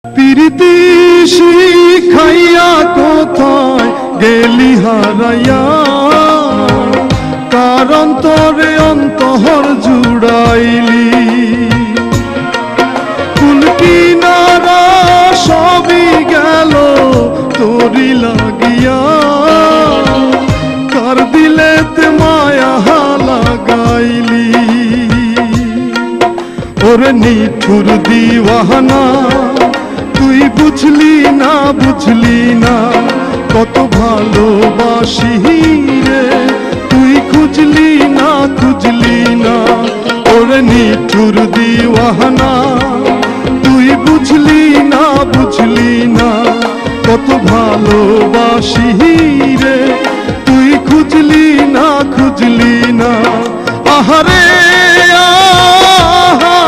প্রীতি শিখাইয়া কোথায় গেলি হারাইয়া, কার অন্তরে অন্তর জুড়াইলি। ফুল কিনারা সবই গেল তোরি লাগিয়া, কার দিলেতে মায়া লাগাইলি। ওরে নিঠুর দিওয়ানা তুই বুঝলি না বুঝলি না, কত ভালোবাসি রে তুই খুঁজলি না খুঁজলি না। ওরে নিঠুর দিওয়ানা তুই বুঝলি না বুঝলি না, কত ভালোবাসি রে তুই খুঁজলি না খুঁজলি না। আহারে আহা